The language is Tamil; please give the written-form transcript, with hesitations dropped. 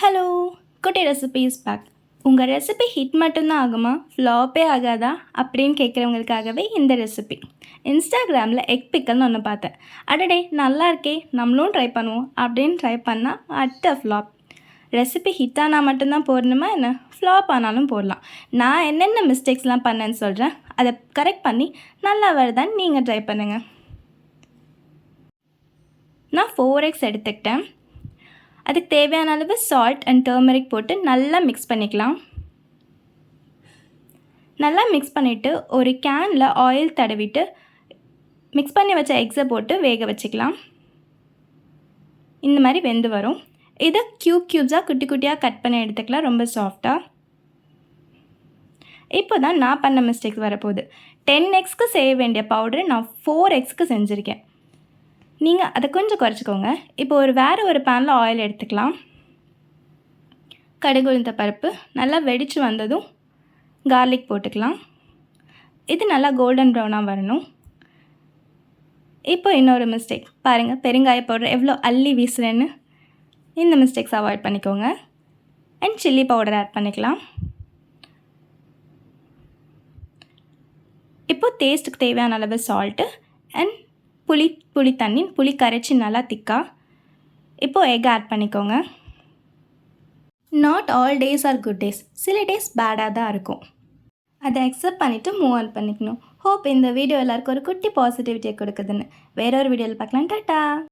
ஹலோ, குட்டி ரெசிபீஸ் பேக். உங்கள் ரெசிபி ஹிட் மட்டும்தான் ஆகுமா, ஃப்ளாப்பே ஆகாதா அப்படின்னு கேட்குறவங்களுக்காகவே இந்த ரெசிபி. இன்ஸ்டாகிராமில் எக் பிக்கல்னு ஒன்று பார்த்தேன். அடடே நல்லா இருக்கே, நம்மளும் ட்ரை பண்ணுவோம் அப்படின்னு ட்ரை பண்ணால் அட்ட ஃப்ளாப். ரெசிபி ஹிட் ஆனால் மட்டும்தான் போடணுமா என்ன, ஃப்ளாப் ஆனாலும் போடலாம். நான் என்னென்ன மிஸ்டேக்ஸ்லாம் பண்ணேன்னு சொல்கிறேன், அதை கரெக்ட் பண்ணி நல்லா வருதான்னு நீங்கள் ட்ரை பண்ணுங்கள். நான் 4x எடுத்துக்கிட்டேன். அதுக்கு தேவையான அளவு சால்ட் அண்ட் டர்மரிக் போட்டு நல்லா மிக்ஸ் பண்ணிக்கலாம். நல்லா மிக்ஸ் பண்ணிவிட்டு ஒரு கேனில் ஆயில் தடவிட்டு மிக்ஸ் பண்ணி வச்ச எக்ஸை போட்டு வேக வச்சுக்கலாம். இந்த மாதிரி வெந்து வரும். இதை க்யூப்ஸாக குட்டி குட்டியாக கட் பண்ணி எடுத்துக்கலாம், ரொம்ப சாஃப்டாக. இப்போ தான் நான் பண்ண மிஸ்டேக்ஸ் வரப்போகுது. 10xக்கு செய்ய வேண்டிய பவுடரு நான் 4xக்கு செஞ்சுருக்கேன். நீங்கள் அதை கொஞ்சம் குறைச்சிக்கோங்க. இப்போ வேறு ஒரு பேனில் ஆயில் எடுத்துக்கலாம். கடுகு உளுந்த பருப்பு நல்லா வெடித்து வந்ததும் கார்லிக் போட்டுக்கலாம். இது நல்லா கோல்டன் ப்ரௌனாக வரணும். இப்போ இன்னொரு மிஸ்டேக் பாருங்கள், பெருங்காய பவுடர் எவ்வளோ அள்ளி வீசுகிறேன்னு. இந்த மிஸ்டேக்ஸ் அவாய்ட் பண்ணிக்கோங்க. அண்ட் சில்லி பவுடர் ஆட் பண்ணிக்கலாம். இப்போது டேஸ்ட்டுக்கு தேவையான அளவு சால்ட்டு அண்ட் புளி தண்ணி, புளி கரைச்சி நல்லா திக்கா. இப்போது எக் ஆட் பண்ணிக்கோங்க. Not all days are good days, சில டேஸ் பேடாக தான் இருக்கும். அதை அக்செப்ட் பண்ணிவிட்டு மூவ் ஆன் பண்ணிக்கணும். ஹோப் இந்த வீடியோ எல்லாருக்கும் ஒரு குட்டி பாசிட்டிவிட்டியை கொடுக்குதுன்னு. வேற ஒரு வீடியோவில் பார்க்கலாம். டாட்டா.